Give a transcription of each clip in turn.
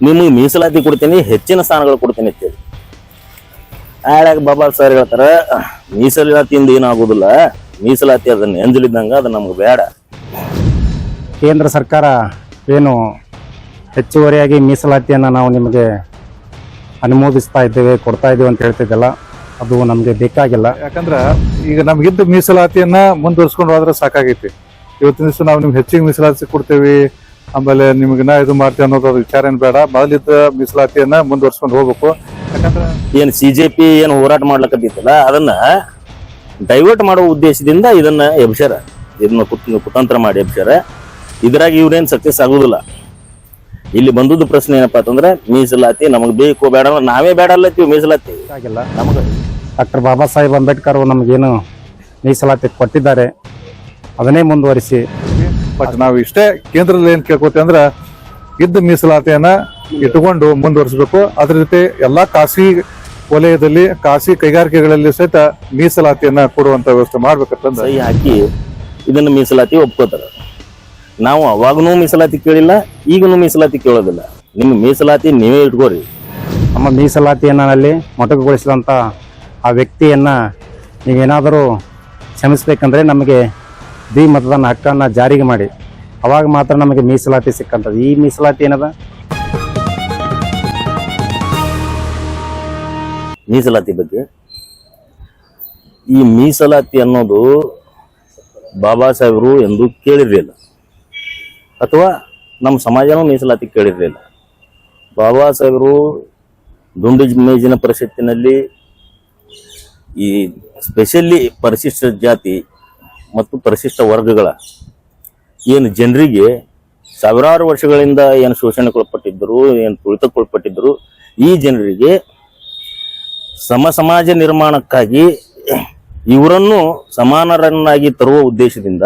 ನಿಮಗೆ ಮೀಸಲಾತಿ ಕೊಡ್ತೀನಿ, ಹೆಚ್ಚಿನ ಸ್ಥಾನಗಳು ಕೊಡ್ತೀನಿ ಅಂತೇಳಿ. ಆಳಾಗ ಬಾಬಾ ಸರ್ ಹೇಳ್ತಾರ, ಮೀಸಲಾತಿಯಿಂದ ಏನಾಗೋದಿಲ್ಲ, ಮೀಸಲಾತಿ ಅದನ್ನ ಎಂಜಲಿದ್ದಂಗ, ಅದು ನಮ್ಗೆ ಬೇಡ. ಕೇಂದ್ರ ಸರ್ಕಾರ ಏನು ಹೆಚ್ಚುವರಿಯಾಗಿ ಮೀಸಲಾತಿಯನ್ನು ನಾವು ನಿಮಗೆ ಅನುಮೋದಿಸ್ತಾ ಇದ್ದೇವೆ, ಕೊಡ್ತಾ ಇದ್ದೇವೆ ಅಂತ ಹೇಳ್ತಿದ್ದಲ್ಲ, ಅದು ನಮಗೆ ಬೇಕಾಗಿಲ್ಲ. ಯಾಕಂದ್ರೆ ಈಗ ನಮ್ಗಿದ್ದ ಮೀಸಲಾತಿಯನ್ನ ಮುಂದುವರ್ಸ್ಕೊಂಡು ಹೋದ್ರೆ ಸಾಕಾಗೈತಿ. ಇವತ್ತಿನ ದಿವಸ ನಾವು ನಿಮ್ಗೆ ಹೆಚ್ಚಿಗೆ ಮೀಸಲಾತಿ ಕೊಡ್ತೇವೆ, ಆಮೇಲೆ ನಿಮ್ಗಿನ್ನ ಇದು ಮಾಡ್ತೇವೆ ಅನ್ನೋದು ವಿಚಾರ ಏನು ಬೇಡ. ಮೊದಲಿದ್ದ ಮೀಸಲಾತಿಯನ್ನ ಮುಂದುವರ್ಸ್ಕೊಂಡು ಹೋಗ್ಬೇಕು. ಯಾಕಂದ್ರೆ ಏನು CJP ಏನು ಹೋರಾಟ ಮಾಡ್ಲಕತ್ತಿತ್ತಲ್ಲ, ಅದನ್ನ ಡೈವರ್ಟ್ ಮಾಡುವ ಉದ್ದೇಶದಿಂದ ಇದನ್ನ ಎಬ್ಸ್ಯಾರ, ಇದನ್ನ ಕುತಂತ್ರ ಮಾಡಿ ಎಬ್ಸ್ಯಾರ. ಇದ್ರಾಗ ಇವ್ರೇನ್ ಸಕ್ಸಸ್ ಆಗುದಿಲ್ಲ. ಇಲ್ಲಿ ಬಂದದ್ದು ಪ್ರಶ್ನೆ ಏನಪ್ಪಾ ಅಂತಂದ್ರೆ, ಮೀಸಲಾತಿ ನಮಗ್ ಬೇಕು ಬೇಡ, ನಾವೇ ಬೇಡ ಅಲ್ಲತ್ತೀವಿ ಮೀಸಲಾತಿ ಆಗಿಲ್ಲ. ನಮಗ ಡಾಕ್ಟರ್ ಬಾಬಾ ಸಾಹೇಬ್ ಅಂಬೇಡ್ಕರ್ ನಮಗೇನು ಮೀಸಲಾತಿ ಕೊಟ್ಟಿದ್ದಾರೆ ಅದನ್ನೇ ಮುಂದುವರಿಸಿ. ಬಟ್ ನಾವು ಇಷ್ಟೇ ಕೇಂದ್ರದಲ್ಲಿ ಏನ್ ಕೇಳ್ಕೊತೀವಿ ಅಂದ್ರೆ, ಇದ್ದ ಮೀಸಲಾತಿಯನ್ನ ಇಟ್ಟುಕೊಂಡು ಮುಂದುವರಿಸಬೇಕು. ಅದ್ರ ಜೊತೆ ಎಲ್ಲಾ ಖಾಸಗಿ ವಲಯದಲ್ಲಿ, ಖಾಸಗಿ ಕೈಗಾರಿಕೆಗಳಲ್ಲಿ ಸಹಿತ ಮೀಸಲಾತಿಯನ್ನ ಕೊಡುವಂತ ವ್ಯವಸ್ಥೆ ಮಾಡ್ಬೇಕಂತಂದ್ರೆ ಸಹಿ ಹಾಕಿ ಇದನ್ನ ಮೀಸಲಾತಿ ಒಪ್ಕೋತಾರ. ನಾವು ಅವಾಗನೂ ಮೀಸಲಾತಿ ಕೇಳಿಲ್ಲ, ಈಗನೂ ಮೀಸಲಾತಿ ಕೇಳೋದಿಲ್ಲ. ನಿಮ್ಮ ಮೀಸಲಾತಿ ನೀವೇ ಇಟ್ಕೋರಿ. ನಮ್ಮ ಮೀಸಲಾತಿಯಲ್ಲಿ ಮೊಟಕುಗೊಳಿಸಿದಂಥ ಆ ವ್ಯಕ್ತಿಯನ್ನು ನೀವೇನಾದರೂ ಕ್ಷಮಿಸ್ಬೇಕಂದ್ರೆ ನಮಗೆ ಮತದಾನ ಹಕ್ಕನ್ನು ಜಾರಿಗೆ ಮಾಡಿ, ಅವಾಗ ಮಾತ್ರ ನಮಗೆ ಮೀಸಲಾತಿ ಸಿಕ್ಕಂಥದ್ದು. ಈ ಮೀಸಲಾತಿ ಏನದ? ಮೀಸಲಾತಿ ಬಗ್ಗೆ, ಈ ಮೀಸಲಾತಿ ಅನ್ನೋದು ಬಾಬಾ ಸಾಹೇಬರು ಎಂದೂ ಕೇಳಿರಲಿಲ್ಲ, ಅಥವಾ ನಮ್ಮ ಸಮಾಜನೂ ಮೀಸಲಾತಿ ಕೇಳಿರಲಿಲ್ಲ. ಬಾಬಾ ಸಾಹೇಬರು ದುಂಡು ಮೇಜಿನ ಪರಿಷತ್ತಿನಲ್ಲಿ ಈ ಸ್ಪೆಷಲಿ ಪರಿಶಿಷ್ಟ ಜಾತಿ ಮತ್ತು ಪರಿಶಿಷ್ಟ ವರ್ಗಗಳ ಏನು ಜನರಿಗೆ ಸಾವಿರಾರು ವರ್ಷಗಳಿಂದ ಏನು ಶೋಷಣೆಗೊಳಪಟ್ಟಿದ್ದರು, ಏನು ತುಳಿತಕ್ಕೊಳಪಟ್ಟಿದ್ದರು, ಈ ಜನರಿಗೆ ಸಮಾಜ ನಿರ್ಮಾಣಕ್ಕಾಗಿ ಇವರನ್ನು ಸಮಾನರನ್ನಾಗಿ ತರುವ ಉದ್ದೇಶದಿಂದ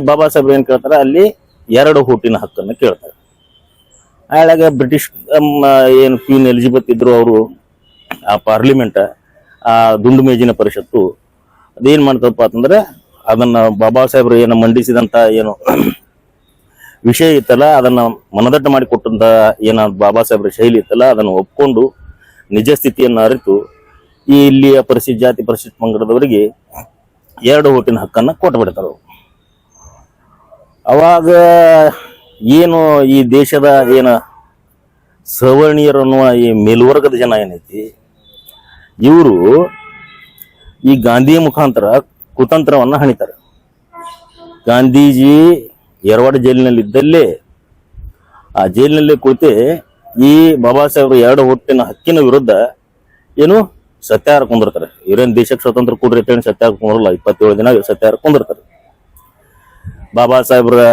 ಬಾಬಾ ಸಾಹೇಬ್ ಏನ್ ಕೇಳ್ತಾರೆ, ಅಲ್ಲಿ 2 ಓಟಿನ ಹಕ್ಕನ್ನು ಕೇಳ್ತಾರೆ. ಆಳಾಗ ಬ್ರಿಟಿಷ್ ಏನು ಕ್ವೀನ್ ಎಲಿಜಬೆತ್ ಇದ್ರು, ಅವರು ಆ ಪಾರ್ಲಿಮೆಂಟ್, ಆ ದುಂಡು ಮೇಜಿನ ಪರಿಷತ್ತು ಅದೇನ್ ಮಾಡ್ತಪ್ಪ ಅಂತಂದ್ರೆ, ಅದನ್ನ ಬಾಬಾ ಸಾಹೇಬ್ರು ಏನು ಮಂಡಿಸಿದಂತ ಏನು ವಿಷಯ ಇತ್ತಲ್ಲ, ಅದನ್ನ ಮನದಟ್ಟು ಮಾಡಿಕೊಟ್ಟಂತ ಏನ ಬಾಬಾ ಸಾಹೇಬ್ರ ಶೈಲಿ ಇತ್ತಲ್ಲ, ಅದನ್ನು ಒಪ್ಕೊಂಡು ನಿಜ ಸ್ಥಿತಿಯನ್ನು ಅರಿತು ಈ ಇಲ್ಲಿಯ ಪರಿಶಿಷ್ಟ ಜಾತಿ ಪರಿಶಿಷ್ಟ ಪಂಗಡದವರಿಗೆ 2 ಓಟಿನ ಹಕ್ಕನ್ನ ಕೊಟ್ಬಿಡ್ತಾರೆ. ಅವಾಗ ಏನು ಈ ದೇಶದ ಏನ ಸವರ್ಣೀಯರು ಅನ್ನುವ ಈ ಮೇಲ್ವರ್ಗದ ಜನ ಏನೈತಿ, ಇವರು ಈ ಗಾಂಧಿ ಮುಖಾಂತರ ಕುತಂತ್ರವನ್ನ ಹಣಿತಾರೆ. ಗಾಂಧೀಜಿ ಯರವಾಡ ಜೈಲಿನಲ್ಲಿದ್ದಲ್ಲೇ, ಆ ಜೈಲಿನಲ್ಲೇ ಕುಳಿತೆ ಈ ಬಾಬಾ ಸಾಹೇಬ್ರು 2 ಓಟಿನ ಹಕ್ಕಿನ ವಿರುದ್ಧ ಏನು ಸತ್ಯಾಗ್ರಹ ಕುಂದಿರ್ತಾರೆ. ಇವರೇನು ದೇಶಕ್ಕೆ ಸ್ವತಂತ್ರ ಕೊಡ್ರಿ ಅಂತ ಹೇಳಿ ಸತ್ಯಾಗ್ರಹ ಕುಂದ್ರಲ್ಲ, 27 ದಿನ ಸತ್ಯಾಗ್ರಹ ಕುಂದಿರ್ತಾರೆ. ಬಾಬಾ ಸಾಹೇಬ್ರ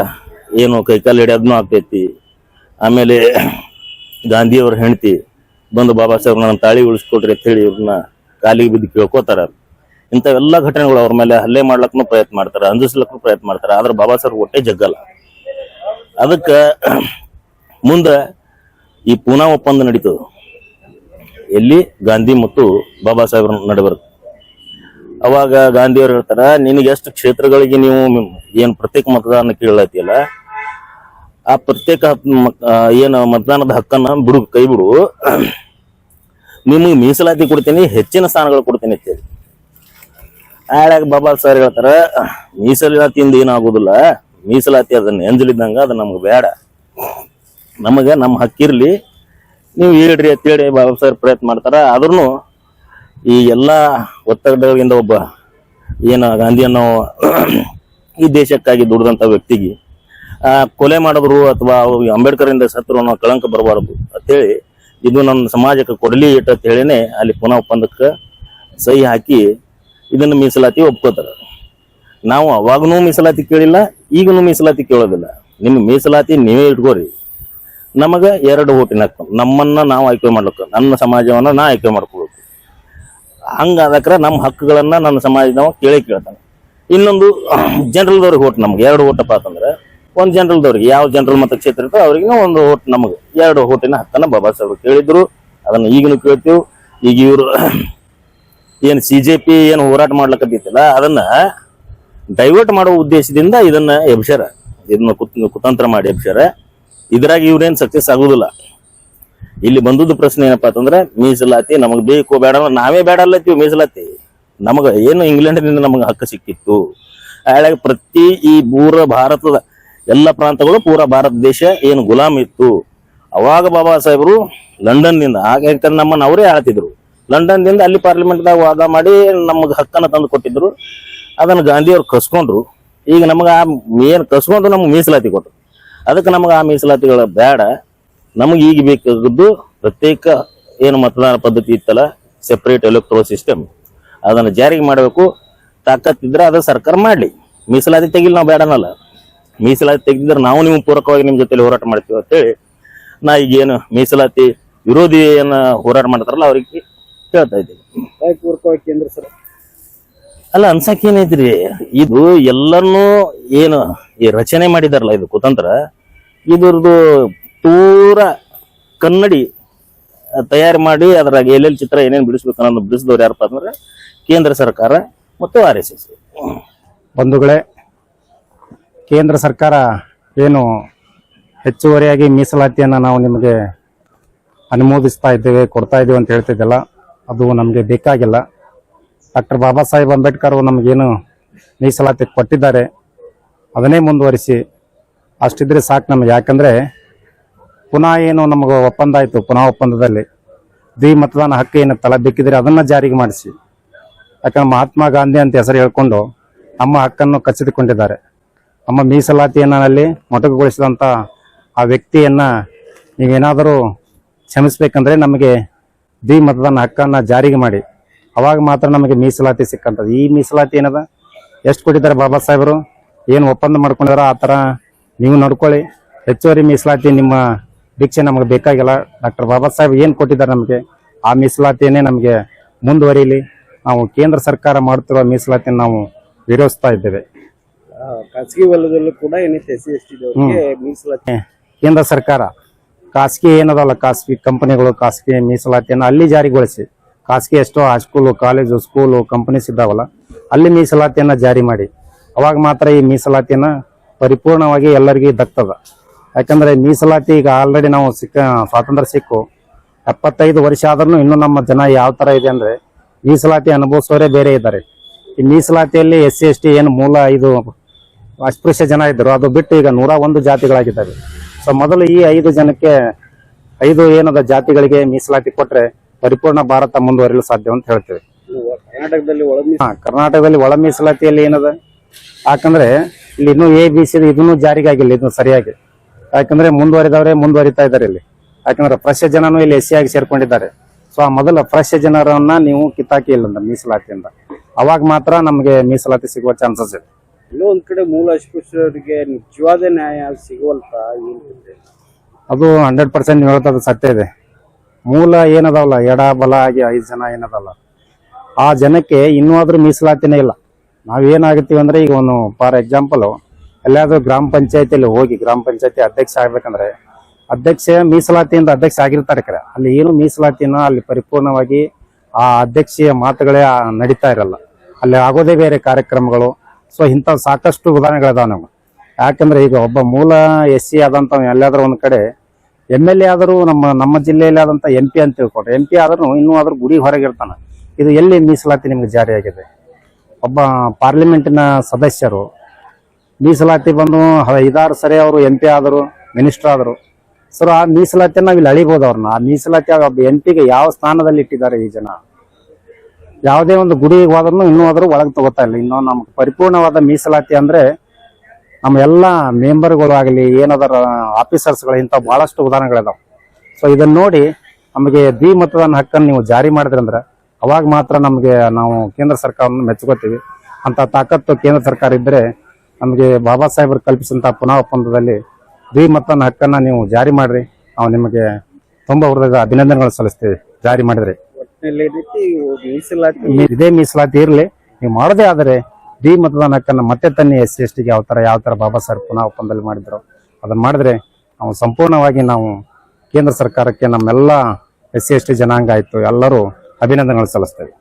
ಏನು ಕೈಕಾಲು ಹಿಡಿಯೋದನ್ನು ಆಗ್ತೈತಿ. ಆಮೇಲೆ ಗಾಂಧಿಯವ್ರ ಹೆಂಡತಿ ಬಂದು ಬಾಬಾ ಸಾಹೇಬ್ರ ನನ್ನ ತಾಳಿ ಉಳಿಸ್ಕೊಡ್ರಿ ಅಂತ ಹೇಳಿ ಇವ್ರನ್ನ ಕಾಲಿಗೆ ಬಿದ್ದು ಕೇಳ್ಕೋತಾರ. ಇಂಥವೆಲ್ಲ ಘಟನೆಗಳು ಅವ್ರ ಮೇಲೆ ಹಲ್ಲೆ ಮಾಡ್ಲಕ್ಕೂ ಪ್ರಯತ್ನ ಮಾಡ್ತಾರೆ, ಅಂಜಿಸ್ಲಕ್ಕೂ ಪ್ರಯತ್ನ ಮಾಡ್ತಾರೆ. ಆದ್ರೆ ಬಾಬಾ ಸಾಹೇಬ್ ಹೊಟ್ಟೆ ಜಗ್ಗಲ್ಲ. ಅದಕ್ಕೆ ಮುಂದೆ ಈ ಪೂನಾ ಒಪ್ಪಂದ ನಡೀತದೆ, ಎಲ್ಲಿ ಗಾಂಧಿ ಮತ್ತು ಬಾಬಾ ಸಾಹೇಬ್ರ ನಡುವೆ. ಅವಾಗ ಗಾಂಧಿಯವ್ರು ಹೇಳ್ತಾರ, ನಿನಗೆ ಎಷ್ಟು ಕ್ಷೇತ್ರಗಳಿಗೆ ನೀವು ಏನು ಪ್ರತ್ಯೇಕ ಮತದಾನ ಕೇಳತ್ತೀಯಲ್ಲ, ಆ ಪ್ರತ್ಯೇಕ ಏನು ಮತದಾನದ ಹಕ್ಕನ್ನ ಬಿಡು, ಕೈ ಬಿಡು, ನಿಮಗೆ ಮೀಸಲಾತಿ ಕೊಡ್ತೀನಿ, ಹೆಚ್ಚಿನ ಸ್ಥಾನಗಳು ಕೊಡ್ತೀನಿ ಅಂತೇಳಿ. ಆಳಾಗ ಬಾಬಾ ಸಾಹೇಬ್ ಹೇಳ್ತಾರ, ಮೀಸಲಾತಿಯಿಂದ ಏನಾಗೋದಿಲ್ಲ, ಮೀಸಲಾತಿ ಅದನ್ನ ಎಂಜಲಿದ್ದಂಗ, ಅದು ನಮ್ಗೆ ಬೇಡ, ನಮಗೆ ನಮ್ಮ ಹಕ್ಕಿರ್ಲಿ, ನೀವು ಹೇಳ್ರಿ ಅಂತೇಳಿ ಬಾಬಾ ಸಾಹೇಬ್ ಪ್ರಯತ್ನ ಮಾಡ್ತಾರ. ಆದ್ರೂ ಈ ಎಲ್ಲಾ ಒತ್ತಡಗಳಿಂದ ಒಬ್ಬ ಏನು ಗಾಂಧಿ ಅನ್ನೋ ಈ ದೇಶಕ್ಕಾಗಿ ದುಡಿದಂತ ವ್ಯಕ್ತಿಗೆ ಕೊಲೆ ಮಾಡಿದ್ರು ಅಥವಾ ಅಂಬೇಡ್ಕರ್ ಇಂದ ಸತ್ರು ಅನ್ನೋ ಕಳಂಕ ಬರಬಾರದು ಅಂತೇಳಿ, ಇದು ನನ್ನ ಸಮಾಜಕ್ಕೆ ಕೊಡಲಿ ಇಟ್ಟು ಅಂತ ಹೇಳಿನೇ ಅಲ್ಲಿ ಪುನಃ ಒಪ್ಪಂದಕ್ಕೆ ಸಹಿ ಹಾಕಿ ಇದನ್ನು ಮೀಸಲಾತಿ ಒಪ್ಕೋತಾರ. ನಾವು ಅವಾಗನೂ ಮೀಸಲಾತಿ ಕೇಳಿಲ್ಲ, ಈಗನೂ ಮೀಸಲಾತಿ ಕೇಳೋದಿಲ್ಲ. ನಿಮ್ಮ ಮೀಸಲಾತಿ ನೀವೇ ಇಟ್ಕೋರಿ, ನಮಗೆ 2 ಓಟಿನ ಹಕ್ಕು, ನಮ್ಮನ್ನ ನಾವು ಆಯ್ಕೆ ಮಾಡ್ಲಿಕ್ಕೆ, ನನ್ನ ಸಮಾಜವನ್ನ ನಾ ಆಯ್ಕೆ ಮಾಡ್ಕೊಳ್ಬೇಕು. ಹಂಗಾದಕ್ರ ನಮ್ಮ ಹಕ್ಕುಗಳನ್ನ ನನ್ನ ಸಮಾಜದವ ಕೇಳ್ತಾನೆ. ಇನ್ನೊಂದು ಜನರಲ್ದವ್ರಿಗೆ ಓಟ್, ನಮ್ಗೆ 2 ಓಟಪ್ಪ ಅಂತಂದ್ರೆ, ಒಂದು ಜನರಲ್ದವ್ರಿಗೆ ಯಾವ ಜನರಲ್ ಮತಕ್ಷೇತ್ರ ಇರ್ತೋ ಅವ್ರಿಗೆ 1 ಓಟ್, ನಮಗೆ 2 ಓಟಿನ ಹಕ್ಕನ್ನ ಬಾಬಾ ಸಾಹೇಬ್ ಕೇಳಿದ್ರು. ಅದನ್ನ ಈಗಲೂ ಕೇಳ್ತೀವಿ. ಈಗ ಇವರು ಏನು CJP ಏನು ಹೋರಾಟ ಮಾಡ್ಲಕತ್ತಿತ್ತಲ್ಲ, ಅದನ್ನ ಡೈವರ್ಟ್ ಮಾಡುವ ಉದ್ದೇಶದಿಂದ ಇದನ್ನ ಎಬ್ಸ್ಯಾರ, ಇದನ್ನ ಕುತಂತ್ರ ಮಾಡಿ ಎಬ್ಸ್ಯಾರ. ಇದ್ರಾಗ ಇವ್ರೇನ್ ಸಕ್ಸಸ್ ಆಗುದಿಲ್ಲ. ಇಲ್ಲಿ ಬಂದದ್ದು ಪ್ರಶ್ನೆ ಏನಪ್ಪಾ ಅಂತಂದ್ರೆ ಮೀಸಲಾತಿ ನಮಗ್ ಬೇಕು ಬೇಡ ನಾವೇ ಬೇಡ ಅಲ್ಲತ್ತೀವಿ ಮೀಸಲಾತಿ. ನಮಗ ಏನು ಇಂಗ್ಲೆಂಡ್ನಿಂದ ನಮಗೆ ಹಕ್ಕು ಸಿಕ್ಕಿತ್ತು. ಹಾಗಾಗಿ ಪ್ರತಿ ಈ ಪೂರ ಭಾರತದ ಎಲ್ಲ ಪ್ರಾಂತಗಳು ಪೂರ ಭಾರತ ದೇಶ ಏನು ಗುಲಾಮ್ ಇತ್ತು. ಅವಾಗ ಬಾಬಾ ಸಾಹೇಬರು ಲಂಡನ್ನಿಂದ ಆಗ ನಮ್ಮನ್ನ ಅವರೇ ಆಳ್ತಿದ್ರು. ಲಂಡನ್ದಿಂದ ಅಲ್ಲಿ ಪಾರ್ಲಿಮೆಂಟ್ದಾಗ ವಾದ ಮಾಡಿ ನಮಗೆ ಹಕ್ಕನ್ನು ತಂದು ಕೊಟ್ಟಿದ್ರು. ಅದನ್ನು ಗಾಂಧಿಯವ್ರು ಕಸ್ಕೊಂಡ್ರು. ಈಗ ನಮಗೆ ಏನ್ ಕಸ್ಕೊಂಡು ನಮ್ಗೆ ಮೀಸಲಾತಿ ಕೊಟ್ಟರು. ಅದಕ್ಕೆ ನಮಗೆ ಆ ಮೀಸಲಾತಿಗಳ ಬೇಡ. ನಮಗೆ ಈಗ ಬೇಕಾಗದ್ದು ಪ್ರತ್ಯೇಕ ಏನು ಮತದಾನ ಪದ್ಧತಿ ಇತ್ತಲ್ಲ, ಸೆಪರೇಟ್ ಎಲೆಕ್ಟ್ರೋಲ್ ಸಿಸ್ಟಮ್, ಅದನ್ನು ಜಾರಿಗೆ ಮಾಡಬೇಕು. ತಾಕತ್ತಿದ್ರೆ ಅದ ಸರ್ಕಾರ ಮಾಡಲಿ. ಮೀಸಲಾತಿ ತೆಗಿಲಿ ನಾವು ಬೇಡನಲ್ಲ. ಮೀಸಲಾತಿ ತೆಗೆದಿದ್ರೆ ನಾವು ನೀವು ಪೂರಕವಾಗಿ ನಿಮ್ಮ ಜೊತೆಲಿ ಹೋರಾಟ ಮಾಡ್ತೀವಿ ಅಂತೇಳಿ ನಾ ಈಗೇನು ಮೀಸಲಾತಿ ವಿರೋಧಿಯನ್ನ ಹೋರಾಟ ಮಾಡ್ತಾರಲ್ಲ ಅವ್ರಿಗೆ ಹೇಳ್ತಾ ಇದ್ದೀವಿ. ಪೂರಕವಾಗಿ ಕೇಂದ್ರ ಸರ್ ಅಲ್ಲ ಅನ್ಸಕ್ ಏನೈತ್ರಿ, ಇದು ಎಲ್ಲನ್ನೂ ಏನು ಈ ರಚನೆ ಮಾಡಿದಾರಲ್ಲ ಇದು ಕುತಂತ್ರ, ಇದ್ರದ್ದು ಪೂರ ಕನ್ನಡಿ ತಯಾರಿ ಮಾಡಿ ಅದ್ರಾಗ ಎಲ್ಲೆಲ್ಲಿ ಚಿತ್ರ ಏನೇನು ಬಿಡಿಸ್ಬೇಕು ಅನ್ನೋದು ಬಿಡಿಸಿದವ್ರು ಯಾರಪ್ಪ ಅಂದ್ರೆ ಕೇಂದ್ರ ಸರ್ಕಾರ ಮತ್ತು RSS. ಬಂಧುಗಳೇ, ಕೇಂದ್ರ ಸರ್ಕಾರ ಏನು ಹೆಚ್ಚುವರಿಯಾಗಿ ಮೀಸಲಾತಿಯನ್ನು ನಾವು ನಿಮಗೆ ಅನುಮೋದಿಸ್ತಾ ಇದ್ದೇವೆ, ಕೊಡ್ತಾ ಇದ್ದೇವೆ ಅಂತ ಹೇಳ್ತಿದ್ದಲ್ಲ, ಅದು ನಮಗೆ ಬೇಕಾಗಿಲ್ಲ. ಡಾಕ್ಟರ್ ಬಾಬಾ ಸಾಹೇಬ್ ಅಂಬೇಡ್ಕರ್ ನಮಗೇನು ಮೀಸಲಾತಿ ಕೊಟ್ಟಿದ್ದಾರೆ ಅದನ್ನೇ ಮುಂದುವರಿಸಿ ಅಷ್ಟಿದ್ರೆ ಸಾಕು ನಮಗೆ. ಯಾಕಂದರೆ ಪುನಃ ಏನು ನಮಗೆ ಒಪ್ಪಂದ ಆಯಿತು, ಪುನಃ ಒಪ್ಪಂದದಲ್ಲಿ ಮತದಾನ ಹಕ್ಕು ಏನು ತಲೆ ಬೇಕಿದ್ರೆ ಅದನ್ನು ಜಾರಿಗೆ ಮಾಡಿಸಿ. ಯಾಕಂದ್ರೆ ಮಹಾತ್ಮ ಗಾಂಧಿ ಅಂತ ಹೆಸರು ಹೇಳ್ಕೊಂಡು ನಮ್ಮ ಹಕ್ಕನ್ನು ಕಸಿದುಕೊಂಡಿದ್ದಾರೆ. ನಮ್ಮ ಮೀಸಲಾತಿಯಲ್ಲಿ ಮೊಟಕುಗೊಳಿಸಿದಂಥ ಆ ವ್ಯಕ್ತಿಯನ್ನು ನೀವೇನಾದರೂ ಕ್ಷಮಿಸ್ಬೇಕಂದ್ರೆ ನಮಗೆ ಮತದಾನ ಹಕ್ಕನ್ನು ಜಾರಿಗೆ ಮಾಡಿ. ಅವಾಗ ಮಾತ್ರ ನಮಗೆ ಮೀಸಲಾತಿ ಸಿಕ್ಕಂಥದ್ದು. ಈ ಮೀಸಲಾತಿ ಏನದ ಎಷ್ಟು ಕೊಟ್ಟಿದ್ದಾರೆ ಬಾಬಾ ಸಾಹೇಬರು, ಏನು ಒಪ್ಪಂದ ಮಾಡ್ಕೊಂಡಿದಾರ ಆ ಥರ ನೀವು ನಡ್ಕೊಳ್ಳಿ. ಹೆಚ್ಚುವರಿ ಮೀಸಲಾತಿ ನಿಮ್ಮ ಭಿಕ್ಷೆ ನಮಗೆ ಬೇಕಾಗಿಲ್ಲ. ಡಾಕ್ಟರ್ ಬಾಬಾ ಸಾಹೇಬ್ ಏನು ಕೊಟ್ಟಿದ್ದಾರೆ ನಮಗೆ ಆ ಮೀಸಲಾತಿಯನ್ನೇ ನಮಗೆ ಮುಂದುವರಿಯಲಿ. ನಾವು ಕೇಂದ್ರ ಸರ್ಕಾರ ಮಾಡುತ್ತಿರುವ ಮೀಸಲಾತಿಯನ್ನು ನಾವು ವಿರೋಧಿಸ್ತಾ ಇದ್ದೇವೆ. ಖಾಸಗಿ ವಲಯದಲ್ಲೂ ಕೂಡ ಏನೈತೆ SC/ST ಮೀಸಲಾತಿ ಕೇಂದ್ರ ಸರ್ಕಾರ ಖಾಸಗಿ ಏನದಲ್ಲ, ಖಾಸಗಿ ಕಂಪನಿಗಳು ಖಾಸಗಿ ಮೀಸಲಾತಿಯನ್ನು ಅಲ್ಲಿ ಜಾರಿಗೊಳಿಸಿ. ಖಾಸಗಿ ಎಷ್ಟೋ ಹೈಸ್ಕೂಲು, ಕಾಲೇಜು, ಸ್ಕೂಲು, ಕಂಪನೀಸ್ ಇದ್ದಾವಲ್ಲ ಅಲ್ಲಿ ಮೀಸಲಾತಿಯನ್ನು ಜಾರಿ ಮಾಡಿ. ಅವಾಗ ಮಾತ್ರ ಈ ಮೀಸಲಾತಿಯನ್ನು ಪರಿಪೂರ್ಣವಾಗಿ ಎಲ್ಲರಿಗೂ ದಕ್ತದ. ಯಾಕಂದರೆ ಮೀಸಲಾತಿ ಈಗ ಆಲ್ರೆಡಿ ನಾವು ಸ್ವಾತಂತ್ರ್ಯ ಸಿಕ್ಕು 75 ವರ್ಷ ಆದ್ರೂ ಇನ್ನೂ ನಮ್ಮ ಜನ ಯಾವ ಥರ ಇದೆ ಅಂದರೆ ಮೀಸಲಾತಿ ಅನುಭವಿಸೋರೇ ಬೇರೆ ಇದ್ದಾರೆ. ಈ ಮೀಸಲಾತಿಯಲ್ಲಿ SC/ST ಏನು ಮೂಲ ಇದು ಅಸ್ಪೃಶ್ಯ ಜನ ಇದ್ದರು, ಅದು ಬಿಟ್ಟು ಈಗ 101 ಜಾತಿಗಳಾಗಿದ್ದಾವೆ. ಸೊ ಮೊದಲು ಈ 5 ಜನಕ್ಕೆ 5 ಏನದ ಜಾತಿಗಳಿಗೆ ಮೀಸಲಾತಿ ಕೊಟ್ಟರೆ ಪರಿಪೂರ್ಣ ಭಾರತ ಮುಂದುವರಿಯಲು ಸಾಧ್ಯ ಅಂತ ಹೇಳ್ತೇವೆ. ಕರ್ನಾಟಕದಲ್ಲಿ ಒಳ ಮೀಸಲಾತಿಯಲ್ಲಿ ಏನದ, ಯಾಕಂದ್ರೆ ಇಲ್ಲಿ ಇನ್ನೂ ABC ಇದನ್ನು ಜಾರಿಗೆ ಆಗಿಲ್ಲ, ಇದನ್ನು ಸರಿಯಾಗಿ. ಯಾಕಂದ್ರೆ ಮುಂದುವರಿದವರೇ ಮುಂದುವರಿತಾ ಇದ್ದಾರೆ ಇಲ್ಲಿ. ಯಾಕಂದ್ರೆ ಫ್ರೆಶ್ ಜನನು ಇಲ್ಲಿ SC ಆಗಿ ಸೇರ್ಕೊಂಡಿದ್ದಾರೆ. ಸೊ ಆ ಮೊದಲ ಫ್ರೆಶ್ ಜನರನ್ನ ನೀವು ಕಿತ್ತಾಕಿ ಇಲ್ಲ ಮೀಸಲಾತಿಯಿಂದ, ಅವಾಗ ಮಾತ್ರ ನಮಗೆ ಮೀಸಲಾತಿ ಸಿಗುವ ಚಾನ್ಸಸ್ ಇದೆ. ಎಲ್ಲೋ ಒಂದ್ ಕಡೆ ಮೂಲ ಅಸ್ಪೃಶ್ಯರಿಗೆ ನಿಜವಾದ ನ್ಯಾಯ ಸಿಗುವಲ್ತ ಅದು 100% ನೀವು ಹೇಳ್ತದ ಸತ್ಯ ಇದೆ. ಮೂಲ ಏನದವಲ್ಲ ಎಡ ಬಲ ಆಗಿ 5 ಜನ ಏನದಲ್ಲ ಆ ಜನಕ್ಕೆ ಇನ್ನೂ ಆದ್ರೂ ಮೀಸಲಾತಿನೇ ಇಲ್ಲ. ನಾವೇನಾಗುತ್ತೀವಿ ಅಂದ್ರೆ ಈಗ ಒಂದು ಫಾರ್ ಎಕ್ಸಾಂಪಲ್ ಎಲ್ಲಾದ್ರೂ ಗ್ರಾಮ ಪಂಚಾಯತಿಯಲ್ಲಿ ಹೋಗಿ ಗ್ರಾಮ ಪಂಚಾಯತಿ ಅಧ್ಯಕ್ಷ ಆಗ್ಬೇಕಂದ್ರೆ ಅಧ್ಯಕ್ಷ ಮೀಸಲಾತಿಯಿಂದ ಅಧ್ಯಕ್ಷ ಆಗಿರ್ತಾರೆ ಕರೆ, ಅಲ್ಲಿ ಏನು ಮೀಸಲಾತಿನ ಅಲ್ಲಿ ಪರಿಪೂರ್ಣವಾಗಿ ಆ ಅಧ್ಯಕ್ಷೀಯ ಮಾತುಗಳೇ ನಡೀತಾ ಇರಲ್ಲ, ಅಲ್ಲಿ ಆಗೋದೇ ಬೇರೆ ಕಾರ್ಯಕ್ರಮಗಳು. ಸೊ ಇಂಥ ಸಾಕಷ್ಟು ಉದಾಹರಣೆಗಳಿದಾವೆ ನಮ್ಗೆ. ಯಾಕಂದ್ರೆ ಈಗ ಒಬ್ಬ ಮೂಲ SC ಆದಂತ ಎಲ್ಲಾದ್ರೂ ಒಂದ್ ಕಡೆ MLA ಆದರೂ ನಮ್ಮ ಜಿಲ್ಲೆಯಲ್ಲಿ ಆದಂತ MP ಅಂತ ತಿಳ್ಕೊಟ್ರೆ, MP ಆದ್ರೂ ಇನ್ನೂ ಆದ್ರೂ ಗುಡಿ ಹೊರಗಿರ್ತಾನ. ಇದು ಎಲ್ಲಿ ಮೀಸಲಾತಿ ನಿಮ್ಗೆ ಜಾರಿಯಾಗಿದೆ? ಒಬ್ಬ ಪಾರ್ಲಿಮೆಂಟಿನ ಸದಸ್ಯರು ಮೀಸಲಾತಿ ಬಂದು 5-6 ಸರಿ ಅವರು MP ಆದರು, ಮಿನಿಸ್ಟರ್ ಆದರು. ಸರ್ ಆ ಮೀಸಲಾತಿಯನ್ನು ನಾವು ಇಲ್ಲಿ ಅಳಿಬಹುದು ಅವ್ರನ್ನ. ಆ ಮೀಸಲಾತಿ ಒಬ್ಬ MP ಗೆ ಯಾವ ಸ್ಥಾನದಲ್ಲಿ ಇಟ್ಟಿದ್ದಾರೆ ಈ ಜನ? ಯಾವುದೇ ಒಂದು ಗುಡಿಗೆ ಹೋದ್ರೂ ಇನ್ನೂ ಆದ್ರೂ ಒಳಗೆ ತಗೋತಾ ಇಲ್ಲ. ಇನ್ನು ನಮ್ಗೆ ಪರಿಪೂರ್ಣವಾದ ಮೀಸಲಾತಿ ಅಂದ್ರೆ ನಮ್ಮ ಎಲ್ಲ ಮೆಂಬರ್ಗಳು ಆಗಲಿ ಏನದರ ಆಫೀಸರ್ಸ್ಗಳು ಇಂಥ ಬಹಳಷ್ಟು ಉದಾಹರಣೆಗಳಿದಾವೆ. ಸೊ ಇದನ್ನ ನೋಡಿ ನಮಗೆ ಮತದಾನ ಹಕ್ಕನ್ನು ನೀವು ಜಾರಿ ಮಾಡಿದ್ರಂದ್ರೆ ಅವಾಗ ಮಾತ್ರ ನಮಗೆ ನಾವು ಕೇಂದ್ರ ಸರ್ಕಾರವನ್ನು ಮೆಚ್ಕೋತೀವಿ. ಅಂತ ತಾಕತ್ತು ಕೇಂದ್ರ ಸರ್ಕಾರ ಇದ್ದರೆ ನಮಗೆ ಬಾಬಾ ಸಾಹೇಬರು ಕಲ್ಪಿಸಿದಂಥ ಪುನಃ ಒಪ್ಪಂದದಲ್ಲಿ ಮತದಾನ ಹಕ್ಕನ್ನು ನೀವು ಜಾರಿ ಮಾಡ್ರಿ. ನಾವು ನಿಮಗೆ ತುಂಬ ಹೃದಯದ ಅಭಿನಂದನೆಗಳು ಸಲ್ಲಿಸ್ತೇವೆ ಜಾರಿ ಮಾಡಿದ್ರೆ. ಇದೇ ಮೀಸಲಾತಿ ಇರಲಿ, ನೀವು ಮಾಡೋದೇ ಆದರೆ ಮತದಾನ ಹಕ್ಕನ್ನು ಮತ್ತೆ ತನ್ನಿ SC/STಗೆ ಯಾವ ತರ ಬಾಬಾ ಸಾಹೇಬ್ ಪುನಃ ಒಪ್ಪಂದದಲ್ಲಿ ಮಾಡಿದ್ರು ಅದನ್ನ ಮಾಡಿದ್ರೆ ನಾವು ಸಂಪೂರ್ಣವಾಗಿ ನಾವು ಕೇಂದ್ರ ಸರ್ಕಾರಕ್ಕೆ ನಮ್ಮೆಲ್ಲ SC/ST ಜನಾಂಗ ಆಯ್ತು ಎಲ್ಲರೂ ಅಭಿನಂದನೆಗಳು ಸಲ್ಲಿಸ್ತೇವೆ.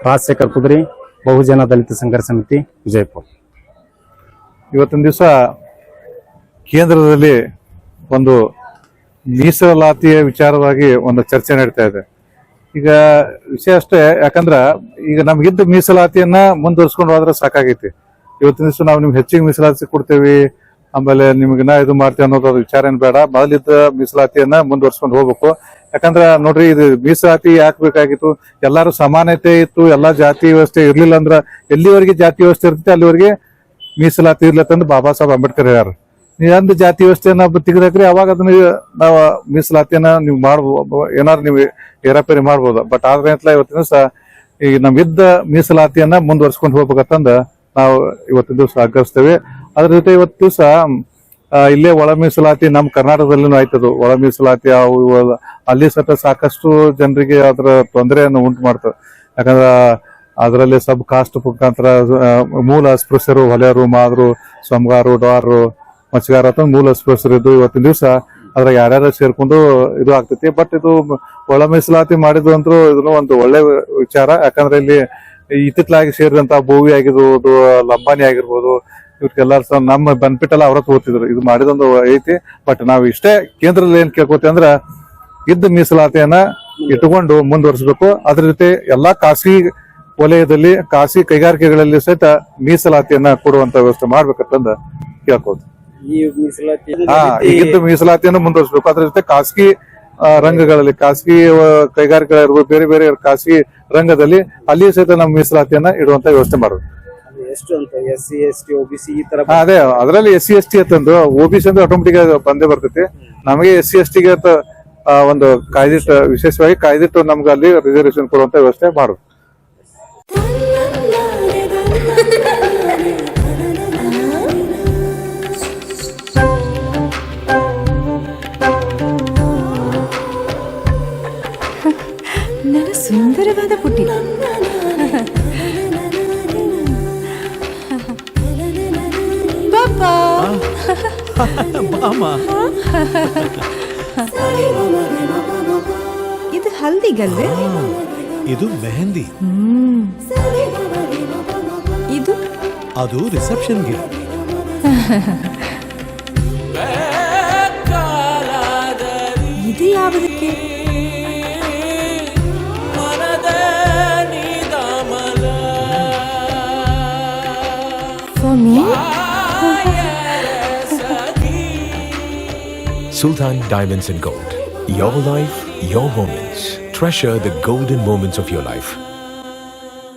ರಾಜಶೇಖರ್ ಕುದ್ರಿ, ಬಹುಜನ ದಲಿತ ಸಂಘರ್ಷ ಸಮಿತಿ, ವಿಜಯಪುರ. ಇವತ್ತಿನ ದಿವಸ ಕೇಂದ್ರದಲ್ಲಿ ಒಂದು ಮೀಸಲಾತಿಯ ವಿಚಾರವಾಗಿ ಒಂದು ಚರ್ಚೆ ನಡೀತಾ ಇದೆ. ಈಗ ವಿಷಯ ಅಷ್ಟೇ, ಯಾಕಂದ್ರ ಈಗ ನಮ್ಗಿದ್ದ ಮೀಸಲಾತಿಯನ್ನ ಮುಂದುವರ್ಸ್ಕೊಂಡು ಹೋದ್ರೆ ಸಾಕಾಗೈತಿ. ಇವತ್ತಿನ ದಿವಸ ನಾವು ನಿಮ್ಗೆ ಹೆಚ್ಚಿಗೆ ಮೀಸಲಾತಿ ಕೊಡ್ತೇವಿ, ಆಮೇಲೆ ನಿಮ್ಗಿನ್ನ ಇದು ಮಾಡ್ತೇವೆ ಅನ್ನೋದು ವಿಚಾರ ಏನ್ ಬೇಡ. ಮೊದಲಿದ್ದ ಮೀಸಲಾತಿಯನ್ನ ಮುಂದುವರ್ಸ್ಕೊಂಡು ಹೋಗ್ಬೇಕು. ಯಾಕಂದ್ರ ನೋಡ್ರಿ, ಇದು ಮೀಸಲಾತಿ ಯಾಕೆ ಬೇಕಾಗಿತ್ತು? ಎಲ್ಲಾರು ಸಮಾನತೆ ಇತ್ತು, ಎಲ್ಲಾ ಜಾತಿ ವ್ಯವಸ್ಥೆ ಇರ್ಲಿಲ್ಲ ಅಂದ್ರ ಎಲ್ಲಿವರೆಗೆ ಜಾತಿ ವ್ಯವಸ್ಥೆ ಇರ್ತೈತಿ ಅಲ್ಲಿವರೆಗೆ ಮೀಸಲಾತಿ ಇರ್ಲತ್ತಂದು ಬಾಬಾ ಸಾಹೇಬ್ ಅಂಬೇಡ್ಕರ್ ಹೇಳ್ಯಾರ. ನೀವ್ ಜಾತಿ ವ್ಯವಸ್ಥೆಯನ್ನ ತೆಗೆದಾಕ್ರಿ, ಅವಾಗ ಅದನ್ನ ನಾವು ಮೀಸಲಾತಿಯನ್ನ ನೀವು ಮಾಡ್ಬೋದು, ಏನಾದ್ರು ನೀವು ಏರಾಪೇರಿ ಮಾಡ್ಬೋದು. ಬಟ್ ಆದ್ರೆ ಇವತ್ತಿನ ದಿವಸ ಈಗ ನಮ್ಮಿದ್ದ ಮೀಸಲಾತಿಯನ್ನ ಮುಂದುವರ್ಸ್ಕೊಂಡು ಹೋಗ್ಬೇಕಂತಂದ ನಾವು ಇವತ್ತಿನ ದಿವಸ ಆಗ್ರಹಿಸ್ತೇವೆ. ಅದ್ರ ಜೊತೆ ಇವತ್ತು ದಿವಸ ಇಲ್ಲೇ ಒಳ ಮೀಸಲಾತಿ ನಮ್ಮ ಕರ್ನಾಟಕದಲ್ಲಿನೂ ಆಯ್ತದು. ಒಳ ಮೀಸಲಾತಿ ಅಲ್ಲಿ ಸತ ಸಾಕಷ್ಟು ಜನರಿಗೆ ಅದರ ತೊಂದರೆಯನ್ನು ಉಂಟು ಮಾಡ್ತದೆ. ಯಾಕಂದ್ರ ಅದರಲ್ಲಿ ಸಬ್ ಕಾಸ್ಟ್ ಮುಖಾಂತರ ಮೂಲ ಅಸ್ಪೃಶ್ಯರು, ಹೊಲೆಯರು, ಮಾದ್ರು, ಸ್ವಂಗಾರು, ಡಾರು, ಮತ್ಸ್ಯಗಾರ ಅಂತ ಮೂಲ ಅಸ್ಪೃಶ್ಯರು ಇದ್ದು ಇವತ್ತಿನ ದಿವಸ ಅದ್ರಾಗ ಯಾರ್ಯಾರು ಸೇರ್ಕೊಂಡು ಇದು ಆಗ್ತೈತಿ. ಬಟ್ ಇದು ಒಳ ಮೀಸಲಾತಿ ಮಾಡಿದ್ರು ಅಂದ್ರು ಇದನ್ನು ಒಂದು ಒಳ್ಳೆ ವಿಚಾರ. ಯಾಕಂದ್ರೆ ಇಲ್ಲಿ ಇತ್ತಿತ್ತಲಾಗಿ ಸೇರಿದಂತ ಬೋವಿ ಆಗಿರ್ಬೋದು, ಲಂಬಾನಿ ಆಗಿರ್ಬೋದು, ಇವ್ರಿಗೆಲ್ಲರೂ ಸಹ ನಮ್ಮ ಬೆನಿಫಿಟ್ ಎಲ್ಲ ಅವ್ರ ತಗೋತಿದ್ರು. ಇದು ಮಾಡಿದೊಂದು ಐತಿ. ಬಟ್ ನಾವು ಇಷ್ಟೇ ಕೇಂದ್ರದಲ್ಲಿ ಏನ್ ಕೇಳ್ಕೊತೀವಿ ಅಂದ್ರ ಇದ್ದ ಮೀಸಲಾತಿಯನ್ನ ಇಟ್ಟುಕೊಂಡು ಮುಂದುವರಿಸಬೇಕು. ಅದ್ರ ಜೊತೆ ಎಲ್ಲಾ ಖಾಸಗಿ ವಲಯದಲ್ಲಿ, ಖಾಸಗಿ ಕೈಗಾರಿಕೆಗಳಲ್ಲಿ ಸಹಿತ ಮೀಸಲಾತಿಯನ್ನ ಕೊಡುವಂತ ವ್ಯವಸ್ಥೆ ಮಾಡ್ಬೇಕಂತಂದ ಕೇಳ್ಕೋದು. ಈ ಮೀಸಲಾತಿ ಈಗಿದ್ದ ಮೀಸಲಾತಿಯನ್ನು ಮುಂದುವರಿಸಬೇಕು. ಅದ್ರ ಜೊತೆ ಖಾಸಗಿ ರಂಗಗಳಲ್ಲಿ, ಖಾಸಗಿ ಕೈಗಾರಿಕೆಗಳಿರ್ಬೋದು, ಬೇರೆ ಬೇರೆ ಖಾಸಗಿ ರಂಗದಲ್ಲಿ ಅಲ್ಲಿ ಸಹಿತ ನಮ್ಮ ಮೀಸಲಾತಿಯನ್ನ ಇಡುವಂತ ವ್ಯವಸ್ಥೆ ಮಾಡಬೇಕು. ಎಷ್ಟು ಅಂತ SC ST OBC ಈ ತರ ಅದೇ ಅದರಲ್ಲಿ SC ST ಅಂತಂದು OBC ಅಂದ್ರೆ ಆಟೋಮೆಟಿಕ್ ಬಂದೇ ಬರ್ತೈತಿ. ನಮಗೆ SC ST ಗೆ ಒಂದು ಕಾಯ್ದಿಟ್ಟು, ವಿಶೇಷವಾಗಿ ಕಾಯ್ದಿಟ್ಟು ನಮ್ಗೆ ಅಲ್ಲಿ ರಿಸರ್ವೇಶನ್ ಕೊಡುವಂತ ವ್ಯವಸ್ಥೆ ಮಾಡಬೇಕು. ನನ್ನ ಸುಂದರವಾದ ಪುಟ್ಟಿ, ಪಾಪಾ ಇದು ಹಲ್ದಿಗಲ್ವೇ? ಇದು ಮೆಹಂದಿ. ಇದು ಅದು ರಿಸೆಪ್ಷನ್ಗೆ. ಇದು ಯಾವುದಕ್ಕೆ? For me? Sultan Diamonds and Gold. Your life, your moments. Treasure the golden moments of your life.